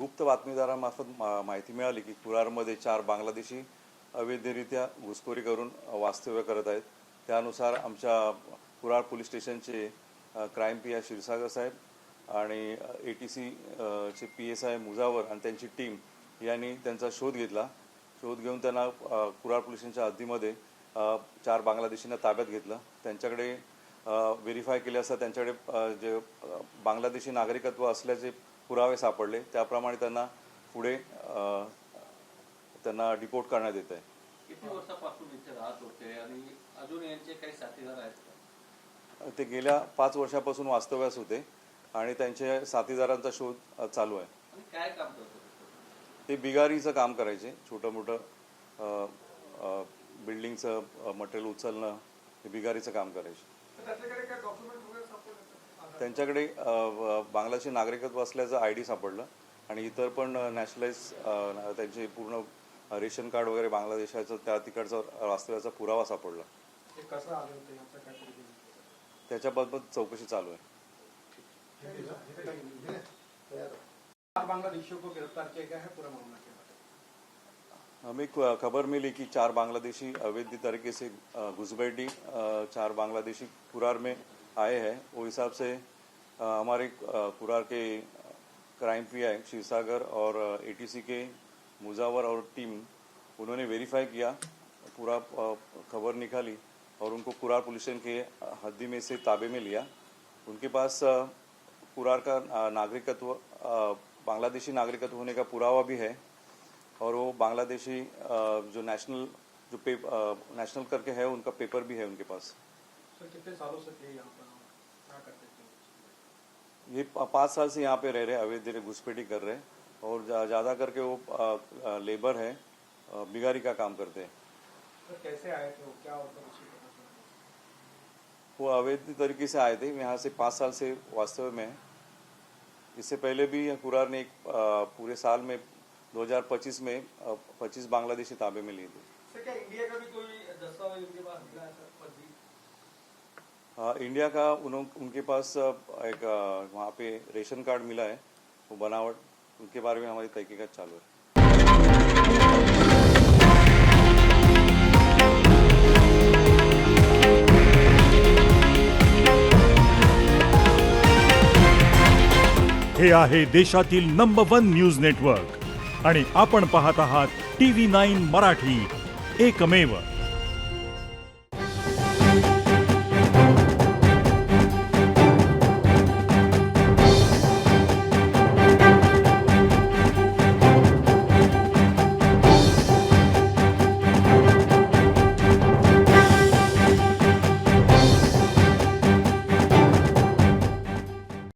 गुप्त बातमीदारांमार्फत माहिती मिळाली की कुरारमध्ये 4 बांगलादेशी अवैधरित्या घुसखोरी करून वास्तव्य करत आहेत। त्यानुसार आमच्या कुरार पोलीस स्टेशनचे क्राईम पी आय क्षीरसागर साहेब आणि ATC चे PSI मुजावर आणि त्यांची टीम यांनी त्यांचा शोध घेतला। शोध घेऊन त्यांना कुरार पोलीस स्टेशनच्या हद्दीमध्ये 4 बांगलादेशींना ताब्यात घेतलं। त्यांच्याकडे व्हेरीफाय केले असता त्यांच्याकडे जे बांगलादेशी नागरिकत्व असल्याचे पुरावे सापडले, त्याप्रमाणे त्यांना पुढे त्यांना डिपोर्ट करण्यात येत आहे। किती वर्षापासून इथे राहत होते आणि अजून यांचे काही साथीदार आहेत का? ते गेल्या 5 वर्षापासून वास्तव्यास होते आणि त्यांच्या साथीदारांचा शोध चालू आहे। आणि काय काम करत होते? ते बिगारीचं काम करायचे, छोटं मोठं बिल्डिंगचं मटेरियल उचलणं, हे बिगारीचं काम करायचे। त्यांच्याकडे बांगलादेशी नागरिकत्व असल्याचं ID सापडलं आणि इतर पण नॅशनलाइज त्यांचे पूर्ण रेशन कार्ड वगैरे बांगलादेशाचं त्या तिकडचा वास्तव्याचा पुरावा सापडला। त्याच्याबाबत चौकशी चालू आहे। बांग्लादेशियों को गिरफ्तार किया गया है, पूरा मामला क्या है? हमें खबर मिली कि 4 बांग्लादेशी अवैध तरीके से घुसपैठी 4 बांग्लादेशी कुरार में आए हैं। वो हिसाब से हमारे कुरार के क्राइम PI क्षीरसागर और ATC के मुजावर और टीम उन्होंने वेरीफाई किया, पूरा खबर निकाली और उनको कुरार पुलिस स्टेशन के हद्दी में से ताबे में लिया। उनके पास कुरार का नागरिकत्व बांग्लादेशी नागरिकत्व होने का पुरावा भी है और वो बांग्लादेशी जो नेशनल करके है उनका पेपर भी है उनके पास। सर कितने सालों से थे यहाँ पर, क्या करते थे? ये 5 साल से यहाँ पे रह रहे, अवैध घुसपैठी कर रहे और ज़्यादा करके वो लेबर है, बिगारी का काम करते हैं। सर कैसे आए थे वो, क्या होता है? वो अवैध तरीके से आए थे, यहाँ से 5 साल से वास्तव में है। इससे पहले भी कुरार ने एक पूरे साल में 2025 में 25 बांग्लादेशी ताबे में लिए थे। सर क्या इंडिया का भी कोई दस्तावेज उनके पास मिला है सर? इंडिया का उनके पास एक वहाँ पे रेशन कार्ड मिला है, वो बनावट, उनके बारे में हमारी तहकीकात चालू है। हे आहे देशातील नंबर 1 न्यूज नेटवर्क आणि आपण पाहत आहात TV9 मराठी, एकमेव।